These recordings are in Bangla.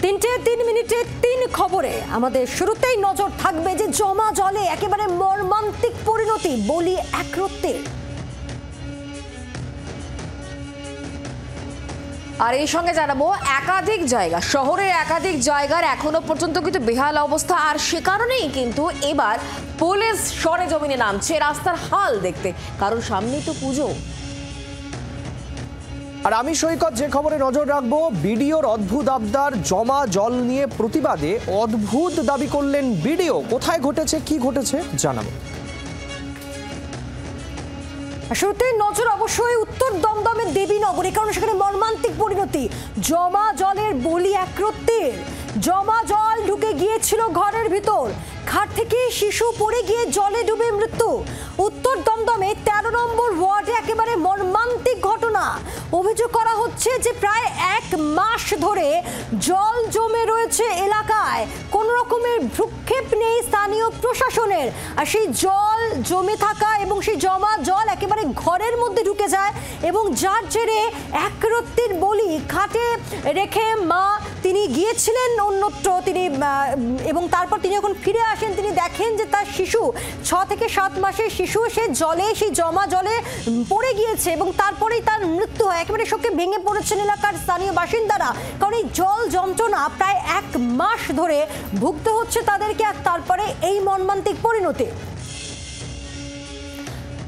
3:03 খবরে আমাদের শুরুতেই নজর থাকবে যে জমা জলে একেবারে মর্মান্তিক পরিণতি, বলি একরত্তির। আর এই সঙ্গে জানাবো একাধিক জায়গা, শহরের একাধিক জায়গার এখনো পর্যন্ত কিন্তু বেহাল অবস্থা। আর সে কারণেই কিন্তু এবার পুলিশ সরেজমিনে নামছে রাস্তার হাল দেখতে, কারণ সামনেই তো পুজো। আর আমি সৈকত যে খবরে নজর রাখবো, বিডিওর অদ্ভুত আবদার, জমা জল নিয়ে প্রতিবাদে অদ্ভুত দাবি করলেন বিডিও। কোথায় ঘটেছে, কি ঘটেছে জানাবো। শুরুতে নজর অবশ্যই উত্তর দমদমের দেবীনগরে, কারণ সেখানে মর্মান্তিক পরিণতি। জমা জলের বলি একরত্তির। জমা জল ঢুকে গিয়েছিল ঘরের ভিতর, খাট থেকে শিশু পড়ে গিয়ে জলে ডুবে মৃত্যু। উত্তর দমদমে 13 নম্বর ওয়ার্ডে একেবারে মর্মান্তিক ঘটনা। অভিযোগ করা হচ্ছে যে প্রায় 1 মাস ধরে জল জমে রয়েছে এলাকায়, কোন রকমের ভ্রুক্ষেপ নেই স্থানীয় প্রশাসনের। আর সেই জল জমে থাকা এবং সেই জমা জল একেবারে ঘরের মধ্যে ঢুকে যায়, এবং যার জেরে একরত্তির বলি খাটে রেখে মা তিনি গিয়েছিলেন অন্যত্র, তিনি এবং তারপর তিনি যখন ফিরে আসেন তিনি দেখেন যে তার শিশু 6 থেকে 7 মাসের শিশু সে জলে, সেই জমা জলে পড়ে গিয়েছে, এবং তারপরেই তার মৃত্যু হয়। একেবারে শোকে ভেঙে পড়েছেন এলাকার স্থানীয় বাসিন্দারা, কারণ এই জল যন্ত্রণা প্রায় 1 মাস ধরে ভুগতে হচ্ছে তাদেরকে। আর তারপরে এই মর্মান্তিক পরিণতি।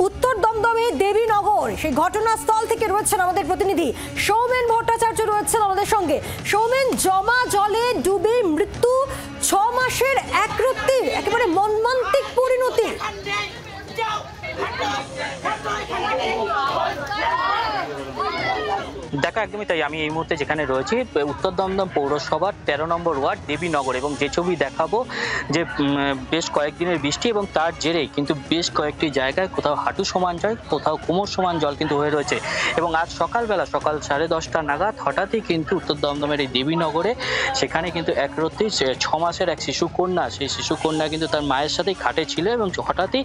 উত্তর দমদমে দেবীনগর, সেই ঘটনাস্থল থেকে রয়েছেন আমাদের প্রতিনিধি সৌমেন ভট্টাচার্য, রয়েছেন আমাদের সঙ্গে। সৌমেন, জমা জলে ডুবে মৃত্যু 6 মাসের একরত্তির, একেবারে মর্মান্তিক পরিণতি। দেখা একদমই তাই। আমি এই মুহূর্তে যেখানে রয়েছি উত্তর দমদম পৌরসভার 13 নম্বর ওয়ার্ড দেবীনগর, এবং যে ছবি দেখাবো যে বেশ কয়েকদিনের বৃষ্টি এবং তার জেরে কিন্তু বেশ কয়েকটি জায়গায় কোথাও হাঁটু সমান জল, কোথাও কোমর সমান জল কিন্তু হয়ে রয়েছে। এবং আজ সকালবেলা সকাল 10:30 নাগাদ হঠাৎই কিন্তু উত্তর দমদমের এই দেবীনগরে সেখানে কিন্তু একরত্তি 6 মাসের এক শিশুকন্যা, সেই শিশুকন্যা কিন্তু তার মায়ের সাথেই খাটে ছিল, এবং হঠাৎই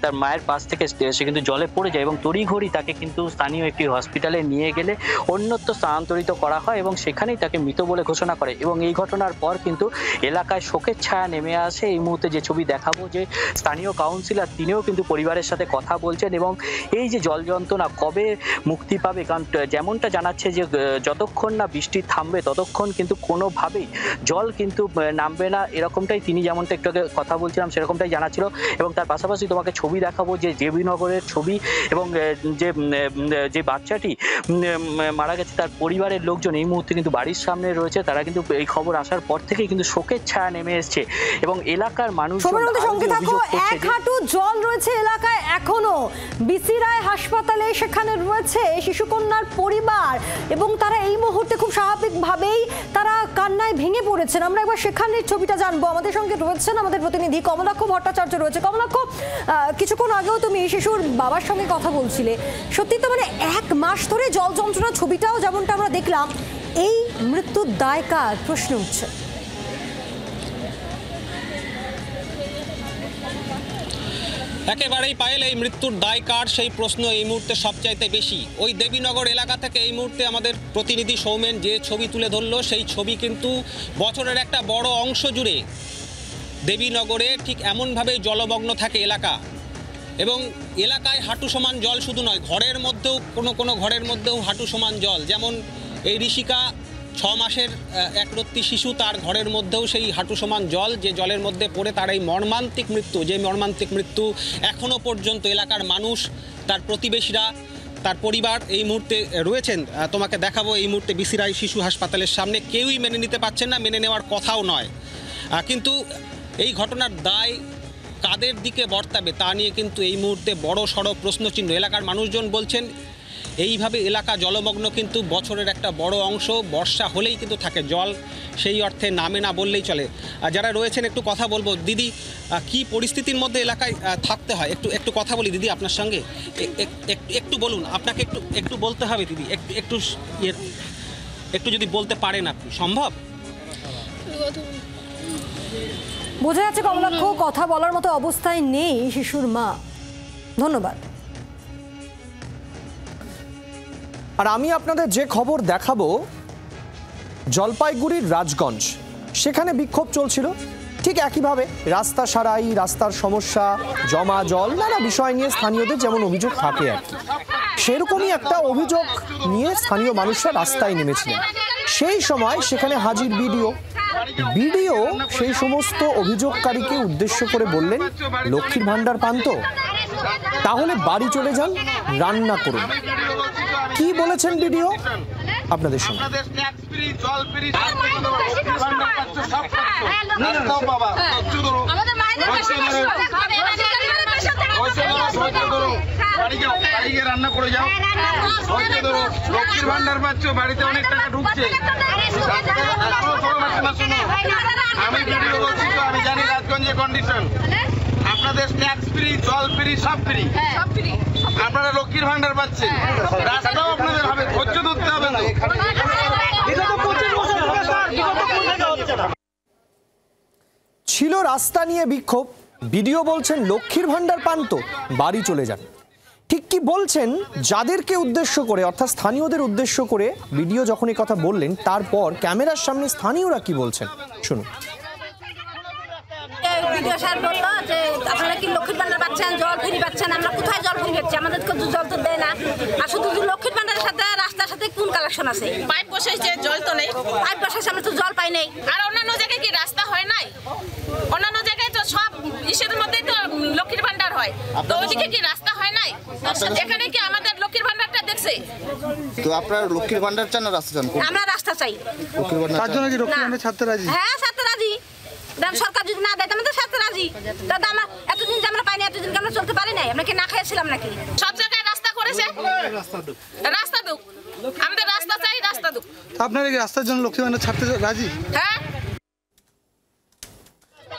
তার মায়ের পাশ থেকে সে কিন্তু জলে পড়ে যায়, এবং তড়িঘড়ি তাকে কিন্তু স্থানীয় একটি হসপিটালে নিয়ে গেলে অন্যত্র স্থানান্তরিত করা হয়, এবং সেখানেই তাকে মৃত বলে ঘোষণা করে। এবং এই ঘটনার পর কিন্তু এলাকায় শোকের ছায়া নেমে আসে। এই মুহূর্তে যে ছবি দেখাবো, যে স্থানীয় কাউন্সিলর তিনিও কিন্তু পরিবারের সাথে কথা বলছেন, এবং এই যে জল যন্ত্রণা কবে মুক্তি পাবে, কারণ যেমনটা জানাচ্ছে যে যতক্ষণ না বৃষ্টি থামবে ততক্ষণ কিন্তু কোনোভাবেই জল কিন্তু নামবে না, এরকমটাই তিনি যেমনটা একটু আগে কথা বলছিলাম সেরকমটাই জানাচ্ছিল। এবং তার পাশাপাশি তোমাকে ছবি দেখাবো যে দেবীনগরের ছবি, এবং যে বাচ্চাটি মারা গেছে তার পরিবারের লোকজন এই মুহূর্তে কিন্তু বাড়ির সামনে রয়েছে। তারা কিন্তু এই খবর আসার পর থেকে কিন্তু শোকের ছায়া নেমে এসছে, এবং এলাকার মানুষজন এক হাঁটু জল রয়েছে এলাকায় এখনো। বিসি রায় হাসপাতালে সেখানে রয়েছে শিশুকন্যার পরিবার, এবং তারা এই মুহূর্তে খুব স্বাভাবিকভাবেই তারা কান্নায় ভেঙে পড়েছেন। আমরা একবার সেখানের ছবিটা জানবো। আমাদের সঙ্গে রয়েছেন আমাদের প্রতিনিধি কমলাক্ষ ভট্টাচার্য রয়েছে। কমলাক্ষ, কিছুক্ষণ আগেও তুমি শিশুর বাবার সঙ্গে কথা বলছিলে, সত্যি তো মানে 1 মাস ধরে জল যন্ত্রণা, ছবিটাও যেমনটা আমরা দেখলাম, এই মৃত্যুর দায় কার প্রশ্ন উঠছে। একেবারেই পায়েল, এই মৃত্যুর দায় কার সেই প্রশ্ন এই মুহূর্তে সবচাইতে বেশি। ওই দেবীনগর এলাকা থেকে এই মুহূর্তে আমাদের প্রতিনিধি সৌমেন যে ছবি তুলে ধরলো, সেই ছবি কিন্তু বছরের একটা বড় অংশ জুড়ে দেবীনগরে ঠিক এমনভাবেই জলমগ্ন থাকে এলাকা, এবং এলাকায় হাঁটু সমান জল শুধু নয়, ঘরের মধ্যেও কোনো ঘরের মধ্যেও হাঁটু সমান জল। যেমন এই ঋষিকা 6 মাসের একরত্তি শিশু, তার ঘরের মধ্যেও সেই হাঁটু সমান জল, যে জলের মধ্যে পড়ে তার এই মর্মান্তিক মৃত্যু। যে মর্মান্তিক মৃত্যু এখনও পর্যন্ত এলাকার মানুষ, তার প্রতিবেশীরা, তার পরিবার এই মুহূর্তে রয়েছেন। তোমাকে দেখাবো এই মুহূর্তে বিসি রায় শিশু হাসপাতালের সামনে, কেউই মেনে নিতে পারছেন না, মেনে নেওয়ার কথাও নয়। কিন্তু এই ঘটনার দায় কাদের দিকে বর্তাবে তা নিয়ে কিন্তু এই মুহূর্তে বড় সড় প্রশ্নচিহ্ন। এলাকার মানুষজন বলছেন এইভাবে এলাকা জলমগ্ন কিন্তু বছরের একটা বড় অংশ, বর্ষা হলেই কিন্তু থাকে জল, সেই অর্থে নামে না বললেই চলে। যারা রয়েছেন একটু কথা বলবো। দিদি, কি পরিস্থিতির মধ্যে এলাকায় থাকতে হয়, একটু কথা বলি দিদি আপনার সঙ্গে। একটু বলুন, আপনাকে একটু বলতে হবে দিদি, একটু যদি বলতে পারেন আপনি, সম্ভব? বোঝা যাচ্ছে কমলাক্ষ কথা বলার মতো অবস্থায় নেই শিশুর মা। ধন্যবাদ। আর আমি আপনাদের যে খবর দেখাবো, জলপাইগুড়ির রাজগঞ্জ, সেখানে বিক্ষোভ চলছিল। ঠিক একইভাবে রাস্তা সারাই, রাস্তার সমস্যা, জমা জল, নানা বিষয় নিয়ে স্থানীয়দের যেমন অভিযোগ থাকে আর কি, সেরকমই একটা অভিযোগ নিয়ে স্থানীয় মানুষরা রাস্তায় নেমেছিলেন। সেই সময় সেখানে হাজির বিডিও সেই সমস্ত অভিযোগকারীকে উদ্দেশ্য করে বললেন, লক্ষ্মীর ভান্ডার পান তো, তাহলে বাড়ি চলে যান, রান্না করুন। কি বলেছেন বিডিও আপনাদের সঙ্গে? রান্না করে যাও, লক্ষ্মীর ভান্ডার পাচ্ছ, বাড়িতে অনেক টাকা ঢুকছে। আমি ভিডিও বলছি তো, আমি জানি রাজগঞ্জের কন্ডিশন। আপনাদের ট্যাক্স ফ্রি, জল ফ্রি, সব ফ্রি। আপনারা লক্ষ্মীর ভান্ডার পাচ্ছেন, রাস্তাও আপনাদের হবে, ধৈর্য ধরতে হবে না। ছিল রাস্তা নিয়ে বিক্ষোভ, বিডিও বলছেন লক্ষ্মীর ভান্ডার পান তো, বাড়ি চলে যান। ঠিক কি বলছেন যাদেরকে উদ্দেশ্য করে, অর্থাৎ স্থানীয়দের উদ্দেশ্য করে বিডিও যখন এই কথা বললেন, তারপর ক্যামেরার সামনে স্থানীয়রা কি বলছেন শুনুন। ভিডিও স্যার বললো যে আপনারা কি লক্ষ্মীর ভান্ডার পাচ্ছেন, জল ফ্রি পাচ্ছেন। আমরা কোথায় জল ফ্রি পাচ্ছি? আমাদেরকে জল তো দেয় না। আর শুধু লক্ষ্মীর ভান্ডারের সাথে রাস্তার সাথে কোন কালেকশন আছে? পাইপ বসাইছে, জল তো নেই। পাইপ বসাইছে, আমরা তো জল পাই নাই। আর অন্যান্য জায়গায় কি রাস্তা হয় নাই? অন্যান্য জায়গায় তো সব ইসের মধ্যেই তো লক্ষ্মীর ভান্ডার হয়, তো ওইদিকে কি রাস্তা হয় নাই? এখানে কি আমাদের লক্ষ্মীর ভান্ডারটা দেখছে? তো আপনারা লক্ষ্মীর ভান্ডার চান না রাস্তা চান? আমরা রাস্তা চাই। লক্ষ্মীর ভান্ডার তার জন্য কি লক্ষ্মীর ভান্ডার ছাড়তে রাজি? হ্যাঁ, ছাড়তে রাজি। সরকার যদি না দেয় আমাদের ছাড়তে রাজি। দাদা, আমরা এতদিন যে আমরা পাইনি, এতদিন আমরা চলতে পারি নাই, আমরা কি না খেয়েছিলাম নাকি? সব জায়গায় রাস্তা করেছে, রাস্তা দুক। আমাদের রাস্তা চাই, রাস্তা দুক। আপনারা কি রাস্তার জন্য লক্ষ্মীর ভান্ডার ছাড়তে রাজি? হ্যাঁ,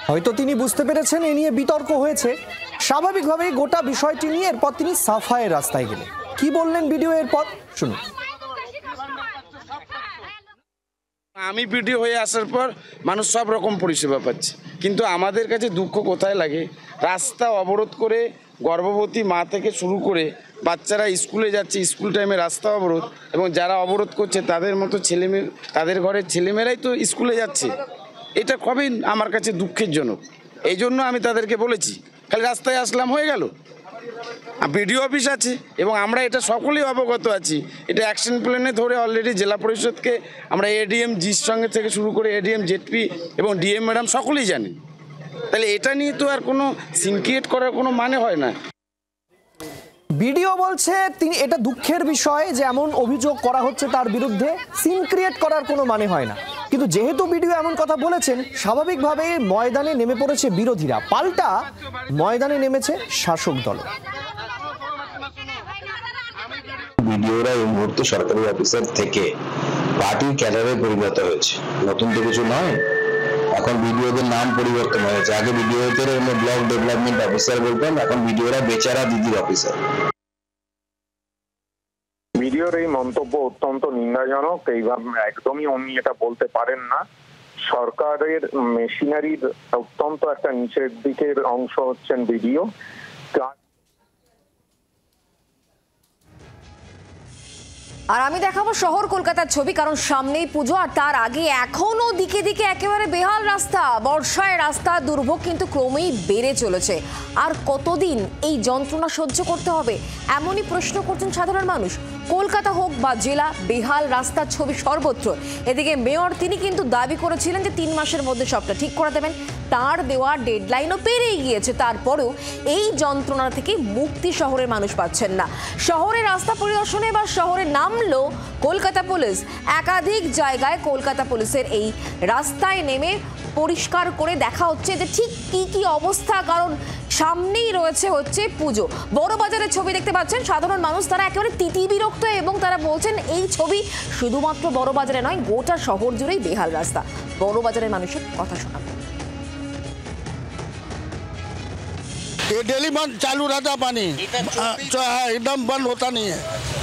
হয়তো তিনি বুঝতে পেরেছেন এ নিয়ে বিতর্ক হয়েছে, স্বাভাবিকভাবেই গোটা বিষয়টি নিয়ে এরপর তিনি সাফাইয়ের রাস্তায় গেলেন। কি বললেন ভিডিও এরপর শুনুন। আমি ভিডিও হয়ে আসার পর মানুষ সব রকম পরিষেবা পাচ্ছে, কিন্তু আমাদের কাছে দুঃখ কোথায় লাগে, রাস্তা অবরোধ করে গর্ভবতী মা থেকে শুরু করে বাচ্চারা স্কুলে যাচ্ছে, স্কুল টাইমে রাস্তা অবরোধ, এবং যারা অবরোধ করছে তাদের মতো ছেলেমেয়ে, তাদের ঘরের ছেলেমেয়েরাই তো স্কুলে যাচ্ছে। এটা খুবই আমার কাছে দুঃখের জনক। এই জন্য আমি তাদেরকে বলেছি, খালি রাস্তায় আসলাম হয়ে গেল। বিডিও অফিস আছে এবং আমরা এটা সকলেই অবগত আছি। এটা অ্যাকশন প্ল্যানে ধরে অলরেডি জেলা পরিষদকে আমরা এডিএম জির সঙ্গে থেকে শুরু করে এডিএম, জেডপি এবং ডিএম ম্যাডাম সকলেই জানেন। তাহলে এটা নিয়ে তো আর কোনো সিন ক্রিয়েট করার কোনো মানে হয় না। ভিডিও বলছে তিনি এটা দুঃখের বিষয় যে এমন অভিযোগ করা হচ্ছে তার বিরুদ্ধে, সিন ক্রিয়েট করার কোনো মানে হয় না। কিন্তু যেহেতু ভিডিও এমন কথা বলেছেন, স্বাভাবিকভাবে ময়দানে নেমে পড়েছে বিরোধীরা, পাল্টা ময়দানে নেমেছে শাসক দল। ভিডিওরা এই মুহূর্তে সরকারি অফিসার থেকে পার্টির ক্যাডারে পরিণত হয়েছে, নতুন তো কিছু নয়। এখন ভিডিওদের নাম পরিবর্তন হয়েছে, আগে ভিডিওদের ব্লক ডেভেলপমেন্ট অফিসার বলতেন, এখন ভিডিওরা বেচারা দিদির অফিসার। ভিডিওর এই মন্তব্য অত্যন্ত নিন্দাজনক। এইভাবে একদমই উনি এটা বলতে পারেন না। সরকারের মেশিনারির অত্যন্ত একটা নিচের দিকের অংশ হচ্ছেন ভিডিও। আর আমি দেখাবো শহর কলকাতার ছবি, কারণ সামনেই পুজো আর তার আগে এখনো দিকে দিকে একেবারে বেহাল রাস্তা। বর্ষায় রাস্তা দুর্ভোগ কিন্তু ক্রমেই বেড়ে চলেছে। আর কতদিন এই যন্ত্রণা সহ্য করতে হবে, এমনই প্রশ্ন করছেন সাধারণ মানুষ। কলকাতা হোক বা জেলা, বেহাল রাস্তার ছবি সর্বত্র। এদিকে মেয়র তিনি কিন্তু দাবি করেছিলেন যে 3 মাসের মধ্যে সবটা ঠিক করে দেবেন। তার দেওয়া ডেডলাইনও পেরিয়ে গিয়েছে, তারপরেও এই যন্ত্রণা থেকে মুক্তি শহরের মানুষ পাচ্ছেন না। শহরের রাস্তা পরিদর্শনে বা শহরে নামলো কলকাতা পুলিশ। একাধিক জায়গায় কলকাতা পুলিশের এই রাস্তায় নেমে পরিষ্কার করে দেখা হচ্ছে যে ঠিক কি অবস্থা, কারণ সামনেই হচ্ছে পুজো। বড় বাজারের ছবি দেখতে পাচ্ছেন, সাধারণ মানুষ তারা একেবারে তিতিবিরক্ত এবং তারা বলছেন এই ছবি শুধুমাত্র বড় বাজারে নয়, গোটা শহর জুড়েই বেহাল রাস্তা। বড় বাজারের মানুষের কথা শোনাবো। ये डेली बंद चालू रहता पानी, एकदम बंद होता नहीं है।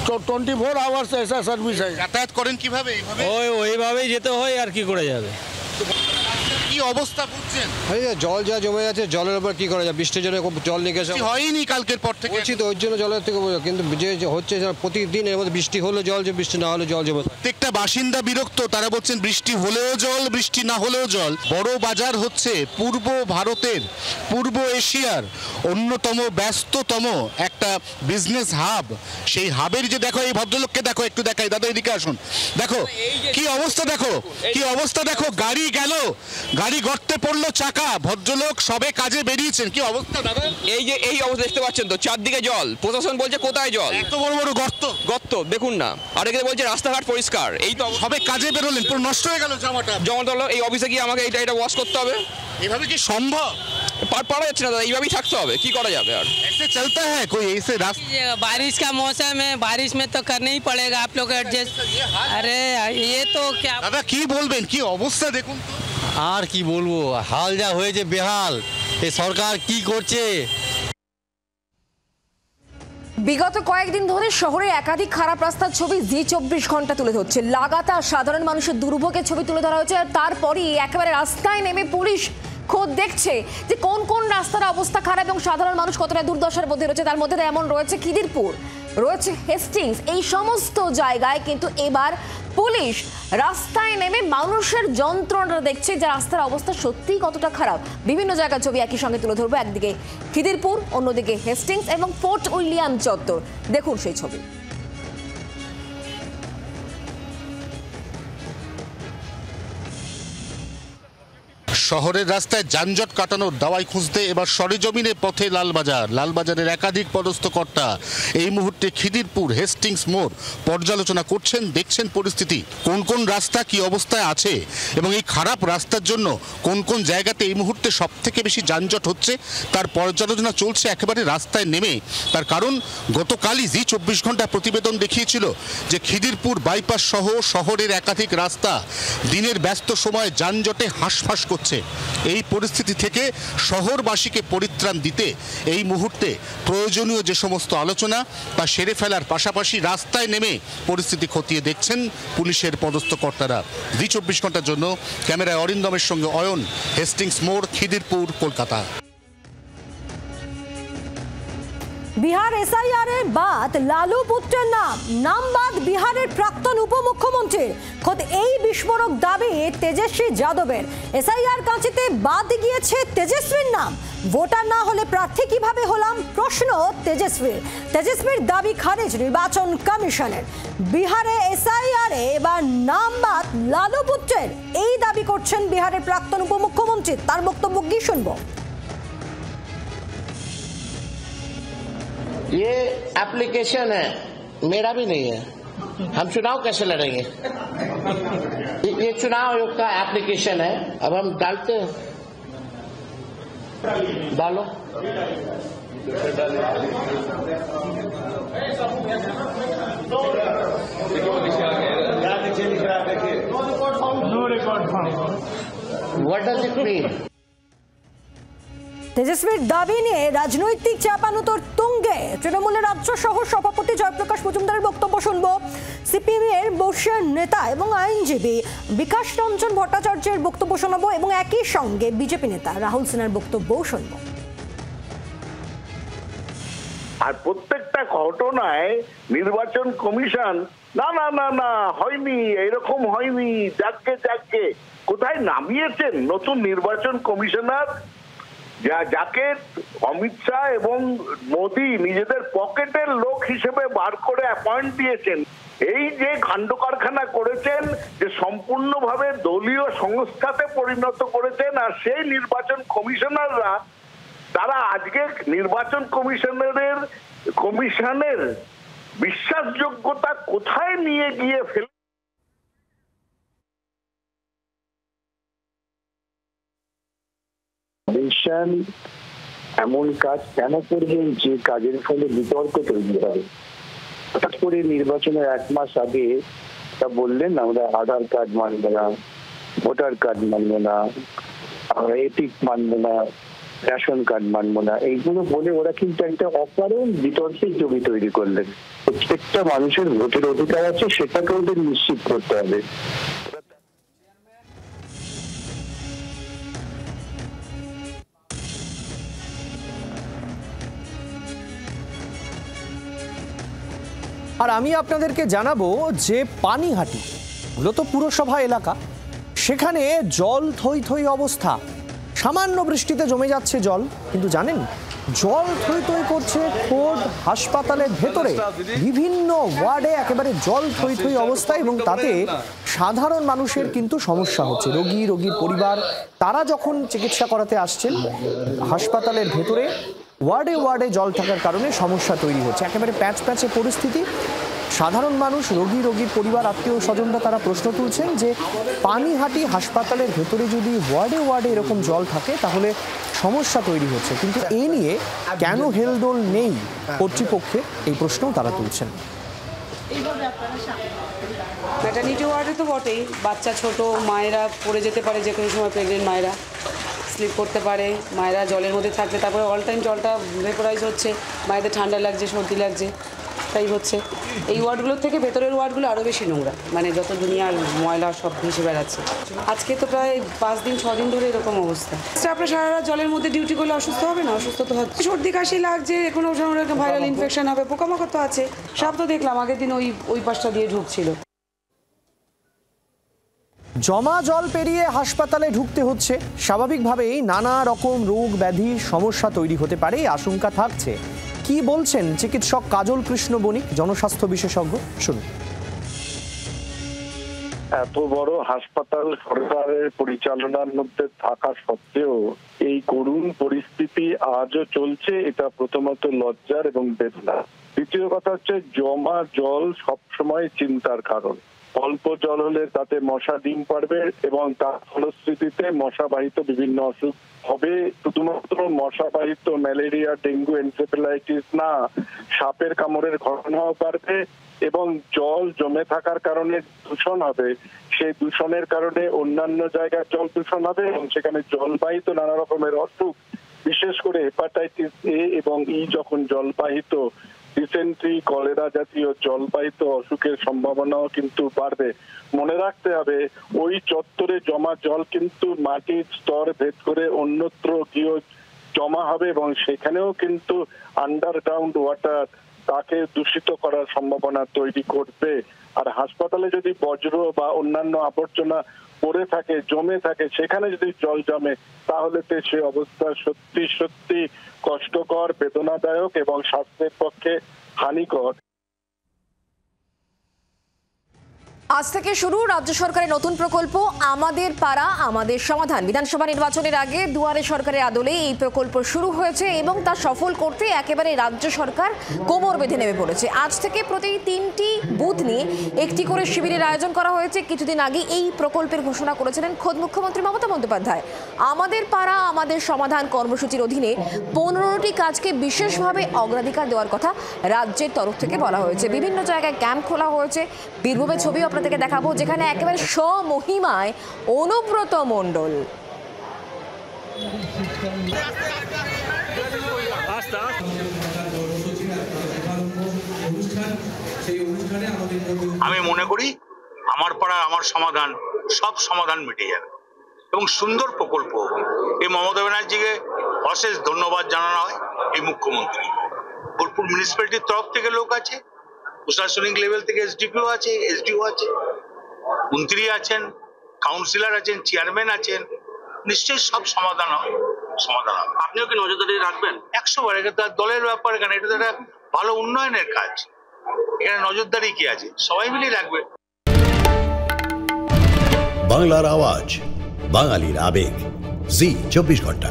तो 24 आवर्स ऐसा সার্ভিস है। যাতায়াত করেন কিভাবে? ওইভাবেই যেতে হয়, আর কি করে যাবে। কি অবস্থা বুঝছেন? এই যে জল যা জমে যাচ্ছে, জলের উপর কি করা যায়? বৃষ্টির জন্য জল নিকাশি হয়নি কালকের পর থেকে, বলছি তো ওই জন্য জলের থেকে কিন্তু যে হচ্ছে প্রতিদিন এর মধ্যে বৃষ্টি হলে জল, যে বৃষ্টি না হলে জল জমে। প্রত্যেকটা বাসিন্দা বিরক্ত, তারা বলছেন বৃষ্টি হলেও জল, বৃষ্টি না হলেও জল। বড় বাজার হচ্ছে পূর্ব ভারতের, পূর্ব এশিয়ার অন্যতম ব্যস্ততম একটা বিজনেস হাব। সেই হাবের যে দেখো, এই ভদ্রলোককে দেখো, একটু দেখাই, দাদা এদিকে আসুন, দেখো কি অবস্থা, দেখো কি অবস্থা, দেখো গাড়ি গেল, গাড়ি গর্তে পড়লো চাকা, ভদ্রলোক সবে কাজে বেরিয়েছেন, কি অবস্থা দাদা? এই যে এই অবস্থা দেখতে পাচ্ছেন তো, চারদিকে জল, প্রশাসন বলছে কোথায় জল, এত বড় বড় গর্ত দেখুন না, আর এখানে বলছে রাস্তাঘাট পরিষ্কার। এই তো সবে কাজে বেরোলেন, পুরো নষ্ট হয়ে গেল জামাটা। জমাটা হলো, এই অফিসে গিয়ে আমাকে এটা ওয়াশ করতে হবে। এভাবে কি সম্ভব? পারা যাচ্ছে না দাদা, এইভাবেই থাকতে হবে, কি করা যাবে আর? ऐसे चलता है कोई ऐसे रास्ता? बारिश का मौसम है, बारिश में तो करना ही पड़ेगा आप लोग एडजस्ट। अरे ये तो क्या দাদা কি বলবেন, কি অবস্থা দেখুন তো। আর কি বলবো, হাল যা হয়েছে বেহাল, এই সরকার কি করছে। বিগত কয়েকদিন ধরে শহরে একাধিক খারাপ রাস্তার ছবি জি24 ঘন্টা তুলে ধরছে। লাগাতার সাধারণ মানুষের দুর্ভোগের ছবি তুলে ধরা হয়েছে, আর তারপরই একেবারে রাস্তায় নেমে পুলিশ খোদ দেখছে যে কোন কোন রাস্তার অবস্থা খারাপ এবং সাধারণ মানুষ কতটা দুর্দশার মধ্যে রয়েছে। তার মধ্যে এমন রয়েছে খিদিরপুর, রয়েছে হেস্টিংস, এই সমস্ত জায়গায় কিন্তু এবার পুলিশ রাস্তায় নেমে মানুষের যন্ত্রণা দেখছে, যে রাস্তার অবস্থা সত্যিই কতটা খারাপ। বিভিন্ন জায়গার ছবি একই সঙ্গে তুলে ধরবো, একদিকে খিদিরপুর, অন্যদিকে হেস্টিংস এবং ফোর্ট উইলিয়াম চত্বর। দেখুন সেই ছবি। শহরের রাস্তায় যানজট কাটানোর দাওয়াই খুঁজতে এবার সরেজমিনে পথে লালবাজারের একাধিক পদস্থ কর্তা এই মুহূর্তে খিদিরপুর, হেস্টিংস মোড় পর্যালোচনা করছেন, দেখছেন পরিস্থিতি, কোন কোন রাস্তা কি অবস্থায় আছে এবং এই খারাপ রাস্তার জন্য কোন কোন জায়গাতে এই মুহূর্তে সব থেকে বেশি যানজট হচ্ছে তার পর্যালোচনা চলছে একেবারে রাস্তায় নেমে। তার কারণ গতকালই জি24 ঘন্টা প্রতিবেদন দেখিয়েছিল যে খিদিরপুর বাইপাস সহ শহরের একাধিক রাস্তা দিনের ব্যস্ত সময়ে যানজটে হাঁসফাঁস করছে। এই পরিস্থিতি থেকে শহরবাসীকে পরিত্রাণ দিতে এই মুহূর্তে প্রয়োজনীয় যে সমস্ত আলোচনা তা সেরে ফেলার পাশাপাশি রাস্তায় নেমে পরিস্থিতি খতিয়ে দেখছেন পুলিশের পদস্থ কর্তারা। জি24 ঘন্টার জন্য ক্যামেরায় অরিন্দমের সঙ্গে অয়ন, হেস্টিংস মোড়, খিদিরপুর, কলকাতা। বিহার এসআইআর এর বাদ লালু পুত্রের নাম বাদ বিহারের প্রাক্তন উপমুখ্যমন্ত্রীর। খোদ এই বিস্ফোরক দাবি তেজস্বী যাদবের। এসআইআর কাঁচিতে বাদ গিয়েছে তেজস্বীর নাম, ভোটার না হলে প্রার্থী কিভাবে হলাম প্রশ্ন তেজস্বীর দাবি খারিজ নির্বাচন কমিশনের। বিহারে এসআইআর এ এবার নাম বাদ লালু পুত্রের, এই দাবি করছেন বিহারের প্রাক্তন উপমুখ্যমন্ত্রী। তার বক্তব্য কি শুনবো? ये एप्लीकेशन है, मेरा भी नहीं है, हम चुनाव कैसे लड़ेंगे? ये चुनाव आयोग का एप्लीकेशन है, अब हम डालते हैं, डालो। What does it mean? তেজস্বীর দাবি নিয়ে রাজনৈতিক চাপানুতোর তুঙ্গে তৃণমূলের রাজ্য সহ সভাপতি জয়প্রকাশ মজুমদারের বক্তব্য শুনবো। সিপিএম এর বর্ষীয় নেতা এবং আইনজীবী বিকাশ রঞ্জন ভট্টাচার্যের বক্তব্য শোনাবো এবং একই সঙ্গে বিজেপি নেতা রাহুল সিনহার বক্তব্যও শুনবো। আর প্রত্যেকটা ঘটনায় নির্বাচন কমিশন না না না না হয়নি, এরকম হয়নি, যাকে কোথায় নামিয়েছেন নতুন নির্বাচন কমিশনার, যাকে অমিত শাহ এবং মোদী নিজেদের পকেটের লোক হিসেবে বার করে অ্যাপয়েন্ট দিয়েছেন। এই যে কাণ্ড কারখানা করেছেন, যে সম্পূর্ণভাবে দলীয় সংস্থাতে পরিণত করেছেন, আর সেই নির্বাচন কমিশনাররা তারা আজকে নির্বাচন কমিশনের বিশ্বাসযোগ্যতা কোথায় নিয়ে গিয়ে ফেলে। এমন কাজ কেন করবেন যে কাজের ফলে বিতর্ক তৈরি হয়? হঠাৎ করে নির্বাচনের 1 মাস আগে তা বললেন আমরা আধার কার্ড মানব না, ভোটার কার্ড মানব না, আমরা এপিক মানব না, রেশন কার্ড মানব না, এইগুলো বলে ওরা কিন্তু একটা অকারণ বিতর্কের জমি তৈরি করলেন। প্রত্যেকটা মানুষের ভোটের অধিকার আছে, সেটাকে ওদের নিশ্চিত করতে হবে। আর আমি আপনাদেরকে জানাবো যে পানিহাটি মূলত পুরসভা এলাকা, সেখানে জল থই থই অবস্থা। সামান্য বৃষ্টিতে জমে যাচ্ছে জল, কিন্তু জানেন জল থই থই করছে খোদ হাসপাতালের ভেতরে, বিভিন্ন ওয়ার্ডে একেবারে জল থই থই অবস্থা, এবং তাতে সাধারণ মানুষের কিন্তু সমস্যা হচ্ছে। রোগীর পরিবার তারা যখন চিকিৎসা করাতে আসছেন হাসপাতালের ভেতরে ওয়ার্ডে ওয়ার্ডে জল থাকার কারণে সমস্যা তৈরি হচ্ছে, একেবারে প্যাচ প্যাচে পরিস্থিতি। সাধারণ মানুষ, রোগীর পরিবার, আত্মীয় স্বজনরা তারা প্রশ্ন তুলছেন যে পানিহাটি হাসপাতালের ভেতরে যদি ওয়ার্ডে ওয়ার্ডে এরকম জল থাকে তাহলে সমস্যা তৈরি হচ্ছে, কিন্তু এই নিয়ে কেন হেলদোল নেই কর্তৃপক্ষে, এই প্রশ্নও তারা তুলছেন। ম্যাটারনিটি ওয়ার্ডে তো বটেই, বাচ্চা ছোট মায়েরা পড়ে যেতে পারে, যে কোনো সময় প্রেগনেন্ট মায়েরা স্লিপ করতে পারে, মায়েরা জলের মধ্যে থাকলে তারপরে অল টাইম জলটা ভেপোরাইজ হচ্ছে, মায়েদের ঠান্ডা লাগছে, সর্দি লাগছে, তাই হচ্ছে। এই ওয়ার্ডগুলোর থেকে ভেতরের ওয়ার্ডগুলো আরও বেশি নোংরা, মানে যত দুনিয়ার ময়লা সব ভেসে বেড়াচ্ছে। আজকে তো প্রায় 5 দিন 6 দিন ধরে এরকম অবস্থা। আপনার সারা রাত জলের মধ্যে ডিউটি করলে অসুস্থ হবে না? অসুস্থ তো হচ্ছে, সর্দি কাশি লাগছে, কোনো ভাইরাল ইনফেকশন হবে, পোকামাকড় তো আছে। সাপ তো দেখলাম আগের দিন ওই পাশটা দিয়ে ঢুকছিল। জমা জল পেরিয়ে হাসপাতালে ঢুকতে হচ্ছে, স্বাভাবিকভাবেই নানা রকম রোগ ব্যাধির সমস্যা তৈরি হতে পারে, আশঙ্কা থাকছে। কি বলছেন চিকিৎসক কাজল কৃষ্ণ বণিক, জনস্বাস্থ্য বিশেষজ্ঞ, শুনুন। এত বড় হাসপাতাল সরকারের পরিচালনার মধ্যে থাকা সত্ত্বেও এই করুণ পরিস্থিতি আজও চলছে, এটা প্রথমত লজ্জার এবং বেদনা। দ্বিতীয় কথা হচ্ছে জমা জল সবসময় চিন্তার কারণ। অল্প জল হলে তাতে মশা ডিম পারবে এবং তার ফলশ্রুতিতে মশাবাহিত বিভিন্ন অসুখ হবে। শুধুমাত্র মশাবাহিত ম্যালেরিয়া, ডেঙ্গু, এনসেফেলাইটিস না, সাপের কামড়ের ঘটনাও বাড়বে এবং জল জমে থাকার কারণে দূষণ হবে। সেই দূষণের কারণে অন্যান্য জায়গায় জল দূষণ হবে এবং সেখানে জলবাহিত নানা রকমের অসুখ, বিশেষ করে হেপাটাইটিস এ এবং ই যখন জলবাহিত, ডিসেন্ট্রি, কলেরা জাতীয় জলবাহিত অসুখের সম্ভাবনাও কিন্তু বাড়বে। মনে রাখতে হবে ওই চত্বরে জমা জল কিন্তু মাটির স্তর ভেদ করে অন্যত্র গিয়ে জমা হবে এবং সেখানেও কিন্তু আন্ডারগ্রাউন্ড ওয়াটার তাকে দূষিত করার সম্ভাবনা তৈরি করবে। আর হাসপাতালে যদি বজ্র বা অন্যান্য আবর্জনা পড়ে থাকে, জমে থাকে, সেখানে যদি জল জমে তাহলে তো সে অবস্থা সত্যি সত্যি কষ্টকর, বেদনাদায়ক এবং স্বাস্থ্যের পক্ষে হানিকর। আজ থেকে শুরু রাজ্য সরকারের নতুন প্রকল্প আমাদের পাড়া আমাদের সমাধান। বিধানসভা নির্বাচনের আগে দুয়ারে সরকারের আদলে এই প্রকল্প শুরু হয়েছে এবং তা সফল করতে একেবারে রাজ্য সরকার কোমর বেঁধে নেমে পড়েছে। আজ থেকে প্রতি 3টি বুথ নিয়ে একটি করে শিবিরের আয়োজন করা হয়েছে। কিছুদিন আগে এই প্রকল্পের ঘোষণা করেছিলেন খোদ মুখ্যমন্ত্রী মমতা বন্দ্যোপাধ্যায়। আমাদের পাড়া আমাদের সমাধান কর্মসূচির অধীনে 15টি কাজকে বিশেষভাবে অগ্রাধিকার দেওয়ার কথা রাজ্যের তরফ থেকে বলা হয়েছে। বিভিন্ন জায়গায় ক্যাম্প খোলা হয়েছে। বীরভূমের ছবিও থেকে দেখাবো, যেখানে একেবারে স্বমহিমায় অনুব্রত মণ্ডল। আমি মনে করি আমার পাড়া আমার সমাধান, সব সমাধান মিটে যাবে এবং সুন্দর প্রকল্প। এই মমতা ব্যানার্জিকে অশেষ ধন্যবাদ জানানো হয়। এই মুখ্যমন্ত্রী, বোলপুর মিউনিসিপ্যালিটির তরফ থেকে লোক আছে, প্রশাসনিক লেভেল থেকে এসডিপিও আছে, এসডিও আছে, মন্ত্রী আছেন, কাউন্সিলর আছেন, চেয়ারম্যান আছেন, নিশ্চয়ই সব সমাধান হবে। আপনিও কি নজরদারি রাখবেন? 100বার। এটা তো দলের ব্যাপার, কেন এটা তো একটা ভালো উন্নয়নের কাজ, এখানে নজরদারি কি আছে, সবাই মিলে রাখবে। বাংলার আওয়াজ, বাঙালির আবেগ, জি 24 ঘন্টা।